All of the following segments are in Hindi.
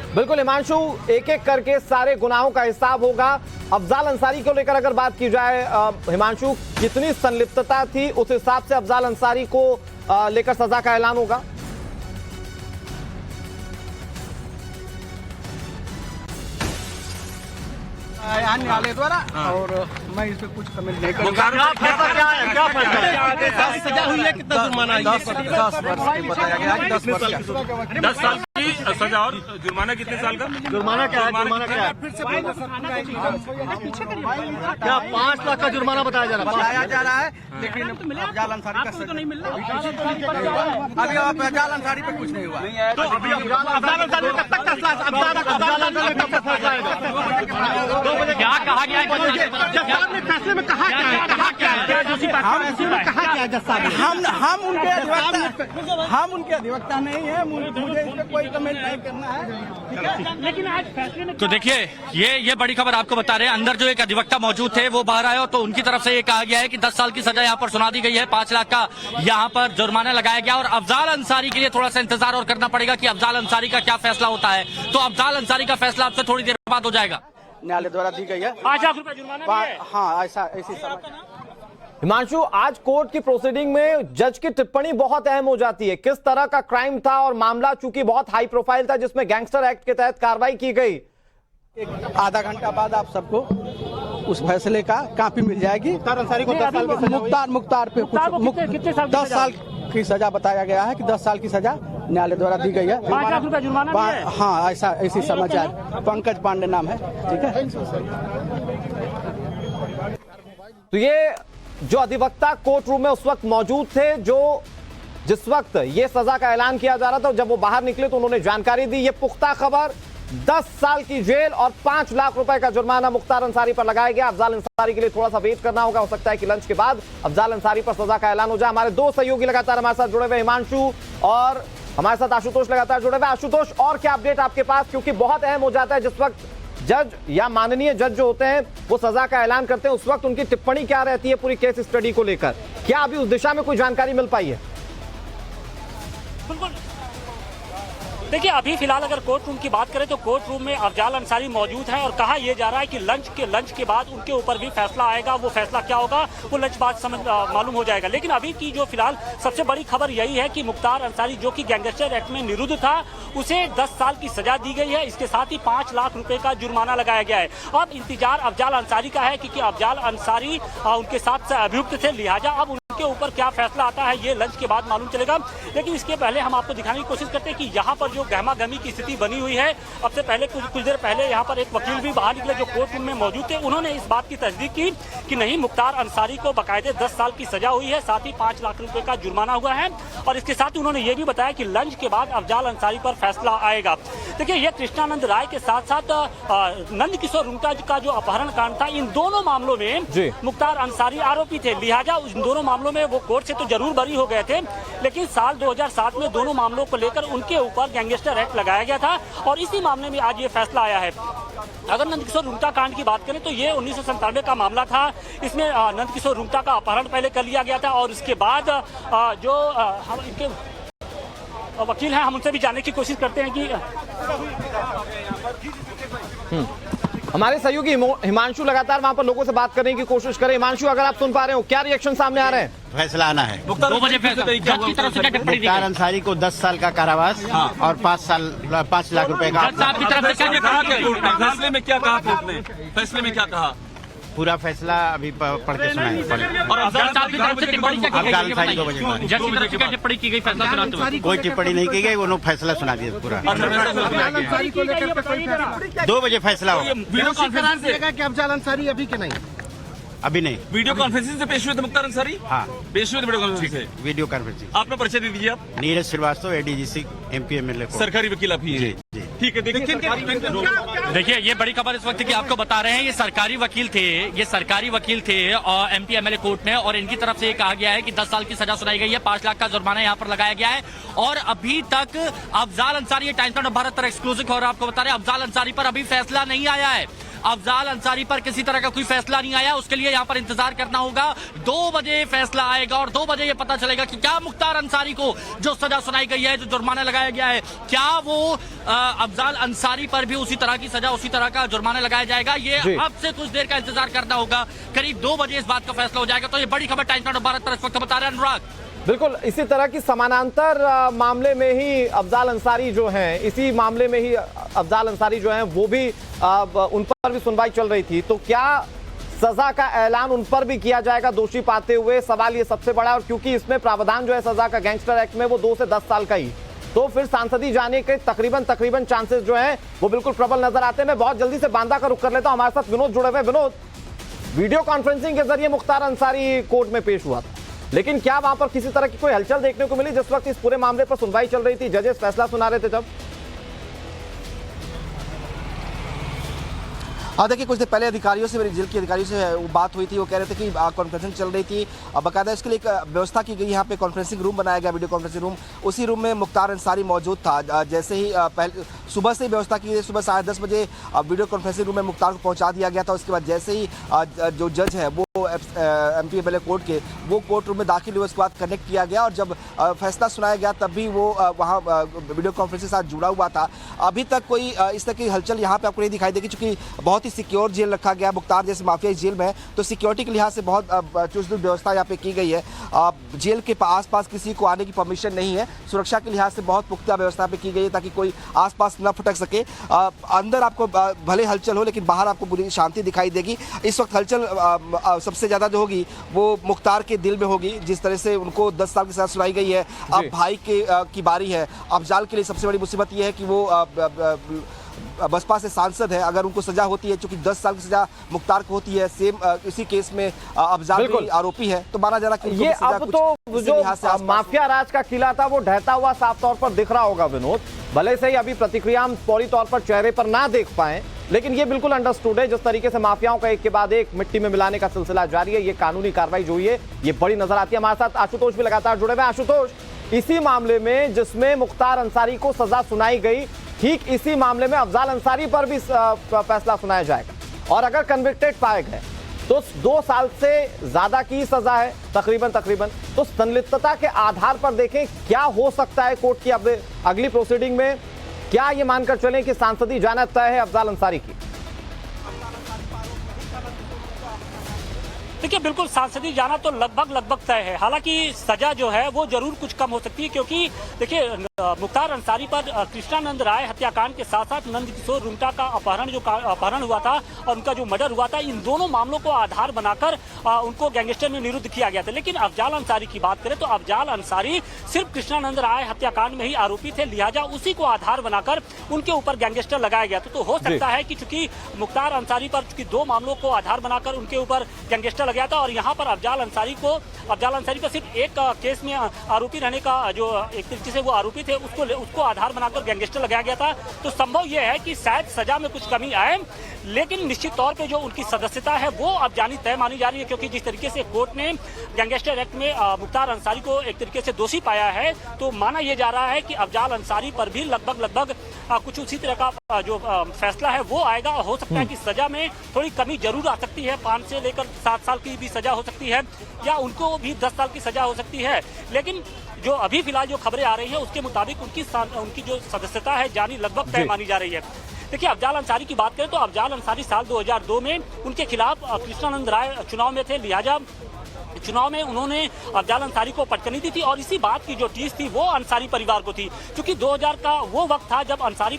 बिल्कुल हिमांशु, एक एक करके सारे गुनाहों का हिसाब होगा। अफजाल अंसारी को लेकर अगर बात की जाए हिमांशु, कितनी संलिप्तता थी, उस हिसाब से अफजाल अंसारी को लेकर सजा का ऐलान होगा। न्यायालय द्वारा और मैं इस पे कुछ कमेंट नहीं करूंगा। सजा हुई है, कितना जुर्माना? 10 वर्ष बताया गया है, 10 वर्ष 10 साल की सजा और जुर्माना कितने साल का? जुर्माना क्या है? जुर्माना क्या है? क्या 5 लाख का जुर्माना बताया जा रहा है? लेकिन अफजाल अंसारी का सजा नहीं मिल रहा। अभी अफजाल अंसारी पे कुछ नहीं हुआ। तो अभी अफजाल अंसारी कब तक फैसला? अफजाल अंसारी कब तक फैसला आएगा? क्या कहा गया है? जज साहब ने फैसले में कहा क्या है? कहा क्या है? कहा क्या है जज साहब ने? हम उनके अधिवक्ता नहीं है, मुझे इस पे कोई कमेंट नहीं करना है। लेकिन आज फैसले में तो देखिए, ये बड़ी खबर आपको बता रहे हैं। अंदर जो एक अधिवक्ता मौजूद थे वो बाहर आए, तो उनकी तरफ से ये कहा गया है कि 10 साल की सजा यहाँ पर सुना दी गई है, 5 लाख का यहाँ पर जुर्माना लगाया गया। और अफजाल अंसारी के लिए थोड़ा सा इंतजार और करना पड़ेगा कि अफजाल अंसारी का क्या फैसला होता है। तो अफजाल अंसारी का फैसला आपसे थोड़ी देर बाद हो जाएगा। न्यायालय द्वारा दी गई है 5 लाख रुपए जुर्माना भी है। हाँ, ऐसी समझ। हिमांशु, आज कोर्ट की प्रोसीडिंग में जज की टिप्पणी बहुत अहम हो जाती है। किस तरह का क्राइम था और मामला चूंकि बहुत हाई प्रोफाइल था, जिसमें गैंगस्टर एक्ट के तहत कार्रवाई की गई। आधा घंटा बाद आप सबको उस फैसले का कॉपी मिल जाएगी। अंसारी को 10 साल की सजा मुख्तार पे कितने साल 10 साल की सजा बताया गया है कि 10 साल की सजा न्यायालय द्वारा दी गई है। 5 लाख रुपए जुर्माना भी है। हाँ, ऐसी समाचार। पंकज पांडे नाम है, ठीक है। तो ये जो अधिवक्ता कोर्ट रूम में उस वक्त मौजूद थे, जो जिस वक्त ये सजा का ऐलान किया जा रहा था, जब वो बाहर निकले तो उन्होंने जानकारी दी। ये पुख्ता खबर, 10 साल की जेल और 5 लाख रुपए का जुर्माना मुख्तार अंसारी पर लगाया गया। अफजाल अंसारी के लिए थोड़ा सा वेट करना होगा, हो सकता है कि लंच के बाद अफजाल अंसारी पर सजा का ऐलान हो जाए। हमारे 2 सहयोगी लगातार हमारे साथ जुड़े हुए, हिमांशु और हमारे साथ आशुतोष लगातार जुड़े हुए। आशुतोष, और क्या अपडेट आपके पास, क्योंकि बहुत अहम हो जाता है जिस वक्त जज या माननीय जज जो होते हैं वो सजा का ऐलान करते हैं, उस वक्त उनकी टिप्पणी क्या रहती है पूरी केस स्टडी को लेकर। क्या अभी उस दिशा में कोई जानकारी मिल पाई है? बिल्कुल, देखिए अभी फिलहाल अगर कोर्ट रूम की बात करें तो कोर्ट रूम में अफजाल अंसारी मौजूद हैं और कहा यह जा रहा है कि लंच के बाद उनके ऊपर भी फैसला आएगा। वो फैसला क्या होगा वो लंच बाद मालूम हो जाएगा। लेकिन अभी की जो फिलहाल सबसे बड़ी खबर यही है कि मुख्तार अंसारी, जो कि गैंगस्टर एक्ट में निरुद्ध था, उसे 10 साल की सजा दी गई है। इसके साथ ही 5 लाख रुपए का जुर्माना लगाया गया है। अब इंतजार अफजाल अंसारी का है, क्योंकि अफजाल अंसारी उनके साथ अभियुक्त थे, लिहाजा अब के ऊपर क्या फैसला आता है ये लंच के बाद मालूम चलेगा। लेकिन इसके पहले हम आपको दिखाने की कोशिश करते हैं कि यहाँ पर जो गहमा गहमी की स्थिति बनी हुई है। अब से पहले कुछ देर पहले यहाँ पर एक वकील भी बाहर निकले जो कोर्ट रूम में मौजूद थे। उन्होंने इस बात की तस्दीक की कि नहीं, मुख्तार अंसारी को बाकायदे 10 साल की सजा हुई है, साथ ही 5 लाख रुपए का जुर्माना हुआ है। और इसके साथ ही उन्होंने ये भी बताया कि लंच के बाद अफजाल अंसारी पर फैसला आएगा। देखिए, ये कृष्णानंद राय के साथ साथ नंद किशोर रुंगटा का जो अपहरण कांड था, इन दोनों मामलों में मुख्तार अंसारी आरोपी थे, लिहाजा इन दोनों मामलों में वो कोर्ट से तो जरूर बरी हो गए थे। लेकिन साल 2007 में दोनों मामलों को लेकर उनके ऊपर गैंगस्टर एक्ट लगाया गया था और इसी मामले में आज ये फैसला आया है। अगर नंदकिशोर रुंगटा कांड की बात करें तो ये 1997 का मामला था। इसमें नंदकिशोर रुंगटा का अपहरण पहले कर लिया गया था और उसके बाद जो हम इनके वकील हैं, हम उनसे भी जानने की कोशिश करते हैं कि हमारे सहयोगी हिमांशु लगातार वहां पर लोगों से बात करने की कोशिश करें। हिमांशु, अगर आप सुन पा रहे हो, क्या रिएक्शन सामने आ रहे हैं? फैसला आना है। 2 बजे फैसला मुख्तार अंसारी को 10 साल का कारावास और 5 लाख रुपए का। फैसले में क्या कहा कोर्ट ने? फैसले में क्या कहा? पूरा फैसला अभी पढ़ के सुनाएंगे। और अफजाल साहब की तरफ से टिप्पणी क्या की गई? अफजाल अंसारी 2 बजे बाद। जज की तरफ से क्या टिप्पणी की गई फैसला सुनाते हुए? कोई टिप्पणी नहीं की गई, वो लोग फैसला सुना दिए पूरा। 2 बजे फैसला होगा। वीडियो कॉन्फ्रेंसिंग से कि अफजाल अंसारी अभी के नहीं, अभी नहीं। वीडियो कॉन्फ्रेंसिंग से पेश हुए थे मुख्तार अंसारी? हाँ, पेश हुए थे वीडियो कॉन्फ्रेंसिंग से। Video conferencing. आपने परिचय दे दीजिए। आप Neeraj Srivastava, ADGC MP MLA। सरकारी वकील आप ही हैं? जी। ठीक है, देखिए ये बड़ी खबर इस वक्त की आपको बता रहे हैं। ये सरकारी वकील थे और MP MLA कोर्ट में, और इनकी तरफ से ये कहा गया है कि 10 साल की सजा सुनाई गई है, 5 लाख का जुर्माना यहाँ पर लगाया गया है। और अभी तक अफजाल अंसारी, टाइम्स ऑफ भारत पर एक्सक्लूसिव खबर आपको बता रहे हैं, अफजाल अंसारी पर अभी फैसला नहीं आया है। अफजाल अंसारी पर किसी तरह का कोई फैसला नहीं आया, उसके लिए यहाँ पर इंतजार करना होगा। 2 बजे फैसला आएगा और 2 बजे ये पता चलेगा कि क्या मुख्तार अंसारी को जो सजा सुनाई गई है, जो जुर्माना लगाया गया है, क्या वो अफजाल अंसारी पर भी उसी तरह की सजा, उसी तरह का जुर्माना लगाया जाएगा। ये अब से कुछ देर का इंतजार करना होगा। करीब 2 बजे इस बात का फैसला हो जाएगा। तो ये बड़ी खबर टाइम्स नाउ भारत पर इस वक्त बता रहे हैं अनुराग। बिल्कुल इसी तरह की समानांतर मामले में ही अफजाल अंसारी जो हैं, इसी मामले में ही अफजाल अंसारी जो हैं वो भी उन पर भी सुनवाई चल रही थी। तो क्या सजा का ऐलान उन पर भी किया जाएगा दोषी पाते हुए? सवाल ये सबसे बड़ा। और क्योंकि इसमें प्रावधान जो है सजा का गैंगस्टर एक्ट में वो 2 से 10 साल का ही, तो फिर सांसदी जाने के तकरीबन चांसेस जो हैं वो बिल्कुल प्रबल नजर आते हैं। मैं बहुत जल्दी से बांदा का रुख कर लेता हूं। हमारे साथ विनोद जुड़े हुए। विनोद, वीडियो कॉन्फ्रेंसिंग के जरिए मुख्तार अंसारी कोर्ट में पेश हुआ था, लेकिन क्या वहां पर किसी तरह की कोई हलचल देखने को मिली जिस वक्त इस पूरे मामले पर सुनवाई चल रही थी, जजेस फैसला सुना रहे थे तब? हाँ, देखिए कुछ देर पहले अधिकारियों से, मेरी जेल के अधिकारियों से वो बात हुई थी। वो कह रहे थे कि कॉन्फ्रेंसिंग चल रही थी, बाकायदा इसके लिए एक व्यवस्था की गई। यहाँ पे कॉन्फ्रेंसिंग रूम बनाया गया, वीडियो कॉन्फ्रेंसिंग रूम। उसी रूम में मुख्तार अंसारी मौजूद था। जैसे ही पहले सुबह से ही व्यवस्था की गई, सुबह 10:30 बजे वीडियो कॉन्फ्रेंसिंग रूम में मुख्तार को पहुँचा दिया गया था। उसके बाद जैसे ही जो जज है वो MPMLA कोर्ट के, वो कोर्ट रूम में दाखिल हुए। उसके बाद कनेक्ट किया गया और जब फैसला सुनाया गया तब भी वो वहाँ वीडियो कॉन्फ्रेंसिंग के साथ जुड़ा हुआ था। अभी तक कोई इस तरह की हलचल यहाँ पे आपको नहीं दिखाई देगी, क्योंकि बहुत ही सिक्योर जेल रखा गया। मुख्तार जैसे माफिया जेल में है, तो सिक्योरिटी के लिहाज से बहुत चुस्त व्यवस्था यहाँ पे की गई है। जेल के आसपास किसी को आने की परमिशन नहीं है। सुरक्षा के लिहाज से बहुत पुख्ता व्यवस्था पे की गई है ताकि कोई आसपास न फटक सके। अंदर आपको भले हलचल हो, लेकिन बाहर आपको पूरी शांति दिखाई देगी। इस वक्त हलचल सबसे ज़्यादा जो होगी वो मुख्तार के दिल में होगी। जिस तरह से उनको 10 साल की सजा सुनाई गई है, अब भाई की बारी है। अफजाल के लिए सबसे बड़ी मुसीबत यह है कि वो बसपा से सांसद है। अगर उनको सजा होती है, चूंकि 10 साल की सजा मुख्तार को होती है, सेम इसी केस में अफजाल भी आरोपी है, तो माना जा रहा है कि ये अब तो जो माफिया राज का किला था वो ढहता हुआ साफ तौर पर दिख रहा होगा विनोद। भले से ही अभी प्रतिक्रिया हम फौरी तौर पर चेहरे पर ना देख पाए, लेकिन ये बिल्कुल अंडरस्टूड है जिस तरीके से माफियाओं का एक के बाद एक मिट्टी में मिलाने का सिलसिला जारी है। ये कानूनी कार्रवाई जो हुई है ये बड़ी नजर आती है। हमारे साथ आशुतोष भी लगातार जुड़े हुए। आशुतोष, इसी मामले में जिसमें मुख्तार अंसारी को सजा सुनाई गई, ठीक इसी मामले में अफजाल अंसारी पर भी फैसला सुनाया जाएगा और अगर कन्विक्टेड पाए गए तो 2 साल से ज्यादा की सजा है तकरीबन। तो संलिप्तता के आधार पर देखें क्या हो सकता है कोर्ट की अब अगली प्रोसीडिंग में। क्या ये मानकर चलें कि सांसदी जाना तय है अफजाल अंसारी की? देखिए, बिल्कुल सांसदी जाना तो लगभग तय है। हालांकि सजा जो है वो जरूर कुछ कम हो सकती है, क्योंकि देखिए मुख्तार अंसारी पर कृष्णानंद राय हत्याकांड के साथ साथ नंद किशोर रुंगटा का अपहरण हुआ था और उनका जो मर्डर हुआ था, इन दोनों मामलों को आधार बनाकर उनको गैंगस्टर में निरुद्ध किया गया था। लेकिन अफजाल अंसारी की बात करें तो अफजाल अंसारी सिर्फ कृष्णानंद राय हत्याकांड में ही आरोपी थे, लिहाजा उसी को आधार बनाकर उनके ऊपर गैंगस्टर लगाया गया था। तो हो सकता है कि चूंकि मुख्तार अंसारी पर 2 मामलों को आधार बनाकर उनके ऊपर गैंगस्टर लगाया था और यहाँ पर अफजाल अंसारी पर सिर्फ एक केस में आरोपी रहने का, जो एक तरीके से वो आरोपी थे, उसको आधार बनाकर गैंगस्टर लगाया गया था। तो संभव यह है कि शायद सजा में कुछ कमी आए, लेकिन निश्चित तौर पे जो उनकी सदस्यता है वो अब जानी तय मानी जा रही है, क्योंकि जिस तरीके से कोर्ट ने गैंगस्टर एक्ट में मुख्तार अंसारी को एक तरीके से दोषी पाया है, तो माना यह जा रहा है कि अफजाल अंसारी पर भी लगभग कुछ उसी तरह का जो फैसला है वो आएगा। हो सकता है कि सजा में थोड़ी कमी जरूर आ सकती है, 5 से लेकर 7 साल की भी सजा हो सकती है या उनको भी 10 साल की सजा हो सकती है। लेकिन जो अभी फिलहाल जो खबरें आ रही है उसके मुताबिक उनकी जो सदस्यता है जानी लगभग तय मानी जा रही है। देखिए, अफजाल अंसारी की बात करें तो अफजाल अंसारी साल 2002 में उनके खिलाफ कृष्णानंद राय चुनाव में थे, लिहाजा चुनाव में उन्होंने अफजाल अंसारी को पटकनी दी थी और इसी बात की जो टीस थी वो अंसारी परिवार को थी, क्योंकि 2000 का वो वक्त था जब अंसारी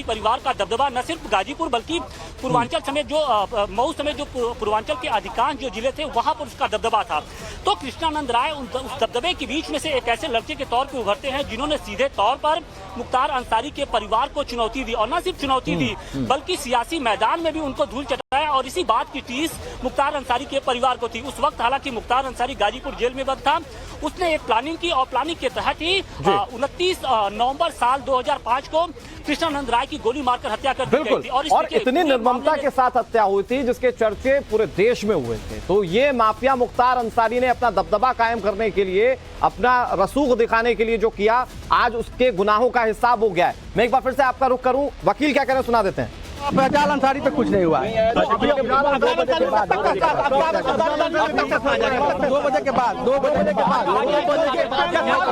परिवार का दबदबा न सिर्फ गाजीपुर बल्कि पूर्वांचल समेत जो मऊ समेत जो पूर्वांचल के अधिकांश जो जिले थे वहां पर उसका दबदबा था। तो कृष्णानंद राय उस दबदबे के बीच में से एक ऐसे लड़के के तौर पर उभरते हैं जिन्होंने सीधे तौर पर मुख्तार अंसारी के परिवार को चुनौती दी और न सिर्फ चुनौती दी बल्कि सियासी मैदान में भी उनको धूल चटाया और इसी बात की टीस मुख्तार अंसारी के परिवार को थी। उस वक्त हालांकि मुख्तार अंसारी गाजीपुर जेल में बंद था, उसने एक प्लानिंग की और प्लानिंग के तहत ही 29 नवंबर साल 2005 को कृष्णानंद राय की गोली मारकर हत्या कर दी गई थी और इतनी निर्ममता के साथ हत्या हुई थी जिसके चर्चे पूरे देश में हुए थे। तो ये माफिया मुख्तार अंसारी ने अपना दबदबा कायम करने के लिए, अपना रसूख दिखाने के लिए जो किया, आज उसके गुनाहों का हिसाब हो गया है। मैं एक बार फिर से आपका रुख करूं, वकील क्या कह रहे हैं सुना देते हैं। एजाज अंसारी पे कुछ नहीं हुआ है। 2 बजे के बाद 2 बजे के बाद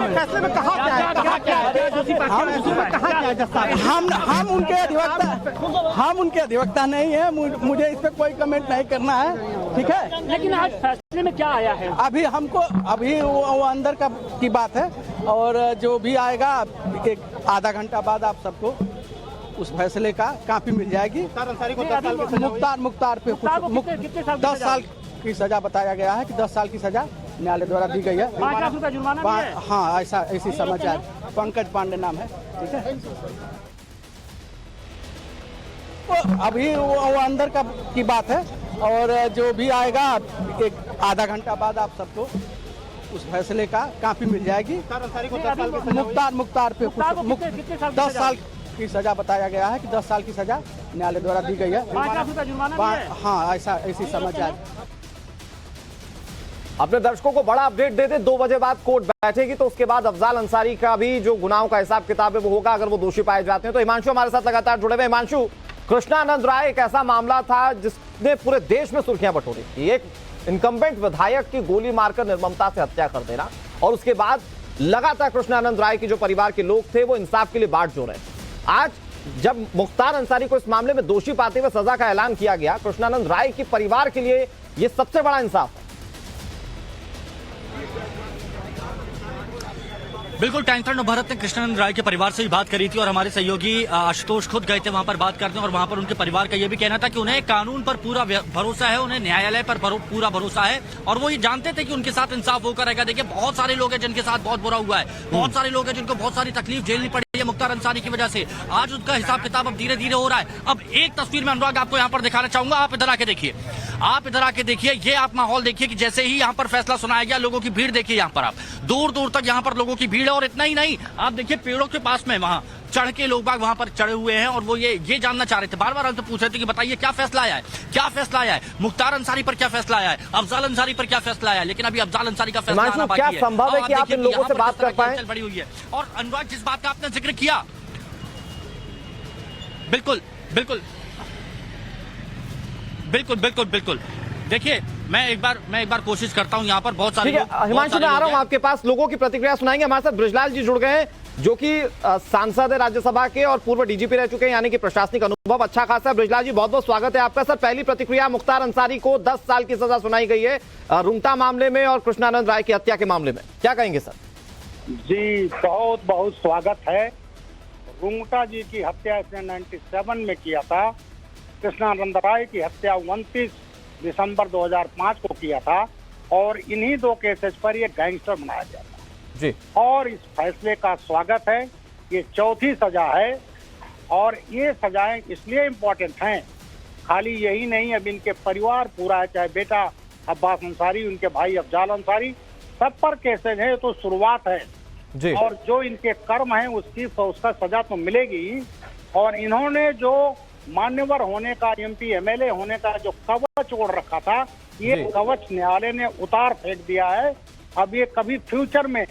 फैसले में कहा क्या हम उनके अधिवक्ता नहीं है, मुझे इस पे कोई कमेंट नहीं करना है, ठीक है। लेकिन आज फैसले में क्या आया है? अभी वो अंदर की बात है, और जो भी आएगा एक आधा घंटा बाद आप सबको उस फैसले का कॉपी मिल जाएगी। मुख्तार पे 10 साल की सजा बताया गया है कि 10 साल की सजा न्यायालय द्वारा दी गई है। 5 लाख रुपया जुर्माना भी है? हाँ, ऐसी समाचार। पंकज पांडे नाम है, ठीक है। अभी वो अंदर की बात है, और जो भी आएगा एक आधा घंटा बाद आप सबको उस फैसले का कॉपी मिल जाएगी। मुख्तार पे 10 साल की सजा बताया गया है कि 10 साल की सजा न्यायालय द्वारा दी गई है। 5 लाख रुपया जुर्माना भी है? हाँ, ऐसी समाचार। अपने दर्शकों को बड़ा अपडेट दे दे, 2 बजे बाद कोर्ट बैठेगी तो उसके बाद अफजाल अंसारी का भी जो गुनाहों का हिसाब किताब है वो होगा, अगर वो दोषी पाए जाते हैं। तो हिमांशु हमारे साथ लगातार जुड़े हुए। हिमांशु, कृष्णानंद राय एक ऐसा मामला था जिसने पूरे देश में सुर्खियां बटोरी थी। एक इनकम्बेंट विधायक की गोली मारकर निर्ममता से हत्या कर देना, और उसके बाद लगातार कृष्णानंद राय के जो परिवार के लोग थे वो इंसाफ के लिए बाट जोड़ रहे। आज जब मुख्तार अंसारी को इस मामले में दोषी पाते हुए सजा का ऐलान किया गया, कृष्णानंद राय के परिवार के लिए यह सबसे बड़ा इंसाफ है। बिल्कुल, टाइम भारत ने कृष्णानंद राय के परिवार से भी बात करी थी, और हमारे सहयोगी आशुतोष खुद गए थे वहां पर बात करने, और वहां पर उनके परिवार का यह भी कहना था कि उन्हें कानून पर पूरा भरोसा है, उन्हें न्यायालय पर पूरा भरोसा है, और वो ये जानते थे कि उनके साथ इंसाफ होकर रहेगा। देखिए, बहुत सारे लोग हैं जिनके साथ बहुत बुरा हुआ है, बहुत सारे लोग हैं जिनको बहुत सारी तकलीफ झेलनी पड़ी है मुख्तार अंसारी की वजह से। आज उसका हिसाब किताब अब धीरे धीरे हो रहा है। अब एक तस्वीर में अनुराग आपको यहाँ पर दिखाना चाहूंगा, आप इधर आके देखिए, ये आप माहौल देखिए कि जैसे ही यहाँ पर फैसला सुनाया गया, लोगों की भीड़ देखिए, यहाँ पर आप दूर दूर तक यहाँ पर लोगों की भीड़ है। और इतना ही नहीं, आप देखिए पेड़ों के पास में वहां चढ़ के लोग बाग वहां पर चढ़े हुए हैं, और वो ये जानना चाह रहे थे, बार बार हमसे पूछ रहे थे कि बताइए क्या फैसला आया है, मुख्तार अंसारी पर क्या फैसला आया है, अफजाल अंसारी पर क्या फैसला आया है। लेकिन अभी अफजाल अंसारी का फैसला आना बाकी है। क्या संभव है कि आप इन लोगों से बात कर पाएं? बड़ी हुई है। और अनुराग, जिस बात का आपने जिक्र किया, बिल्कुल, देखिए, मैं एक बार कोशिश करता हूं, यहाँ पर बहुत सारे हिमांशु, मैं आ रहा हूं आपके पास, लोगों की प्रतिक्रिया सुनाएंगे। हमारे साथ बृजलाल जी जुड़ गए हैं, जो कि सांसद है राज्यसभा के और पूर्व डीजीपी रह चुके हैं, यानी कि प्रशासनिक अनुभव अच्छा खासा है। बृजलाल जी, बहुत बहुत स्वागत है आपका। सर, पहली प्रतिक्रिया, मुख्तार अंसारी को 10 साल की सजा सुनाई गई है रुंगटा मामले में और कृष्णानंद राय की हत्या के मामले में, क्या कहेंगे सर? जी, बहुत बहुत स्वागत है। रुंगटा जी की हत्या इसने 97 में किया था, कृष्णानंद राय की हत्या 29 दिसंबर 2005 को किया था, और इन्हीं 2 केसेस पर ये गैंगस्टर बनाया गया था जी। और इस फैसले का स्वागत है। ये 4थी सजा है, और ये सजाएं इसलिए इम्पोर्टेंट हैं, खाली यही नहीं, अब इनके परिवार पूरा है, चाहे बेटा अब्बास अंसारी, उनके भाई अफजाल अंसारी, सब पर केसेज है, तो शुरुआत है जी। और जो इनके कर्म हैं उसका सजा तो मिलेगी। और इन्होंने जो मान्यवर होने का, एमपी एमएलए होने का जो कवच ओढ़ रखा था, ये कवच न्यायालय ने उतार फेंक दिया है। अब ये कभी फ्यूचर में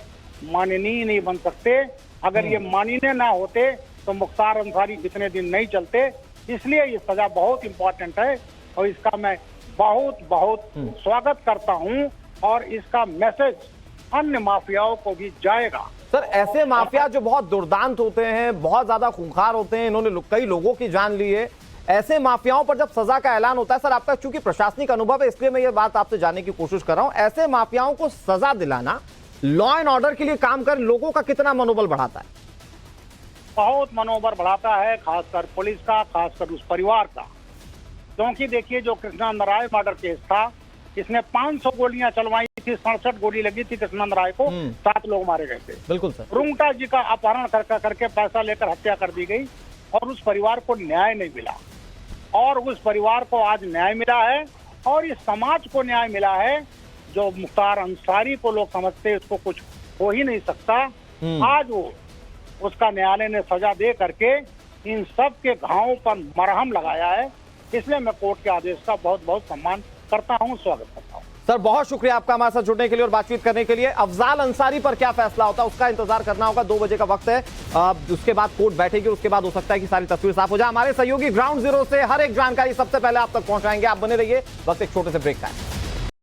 माननीय नहीं बन सकते। अगर ये माननीय ना होते तो मुख्तार अंसारी इतने दिन नहीं चलते। इसलिए ये सजा बहुत इंपॉर्टेंट है, और इसका मैं बहुत बहुत स्वागत करता हूं, और इसका मैसेज अन्य माफियाओं को भी जाएगा। सर, ऐसे माफिया जो बहुत दुर्दांत होते हैं, बहुत ज्यादा खूंखार होते हैं, इन्होंने कई लोगों की जान ली है, ऐसे माफियाओं पर जब सजा का ऐलान होता है, सर आपका चूंकि प्रशासनिक अनुभव है इसलिए मैं ये बात आपसे जानने की कोशिश कर रहा हूं, ऐसे माफियाओं को सजा दिलाना लॉ एंड ऑर्डर के लिए काम कर लोगों का कितना मनोबल बढ़ाता है? बहुत मनोबल बढ़ाता है, खासकर पुलिस का, खासकर उस परिवार का। क्योंकि देखिए, जो कृष्णानंद राय मर्डर केस था, इसने 500 गोलियां चलवाई थी, 67 गोली लगी थी कृष्णानंद राय को, 7 लोग मारे गए थे। बिल्कुल सर। रुंगटा जी का अपहरण करके पैसा लेकर हत्या कर दी गई, और उस परिवार को न्याय नहीं मिला, और उस परिवार को आज न्याय मिला है, और इस समाज को न्याय मिला है। जो मुख्तार अंसारी को लोग समझते उसको कुछ हो ही नहीं सकता, आज वो उसका न्यायालय ने सजा दे करके इन सब के घावों पर मरहम लगाया है। इसलिए मैं कोर्ट के आदेश का बहुत बहुत सम्मान करता हूं, स्वागत करता हूं। सर बहुत शुक्रिया आपका हमारे साथ जुड़ने के लिए और बातचीत करने के लिए। अफजाल अंसारी पर क्या फैसला होता है उसका इंतजार करना होगा। 2 बजे का वक्त है, उसके बाद कोर्ट बैठेगी, उसके बाद हो सकता है कि सारी तस्वीर साफ हो जाए। हमारे सहयोगी ग्राउंड जीरो से हर एक जानकारी सबसे पहले आप तक पहुंचाएंगे। आप बने रहिए, वक्त एक छोटे से ब्रेक का है।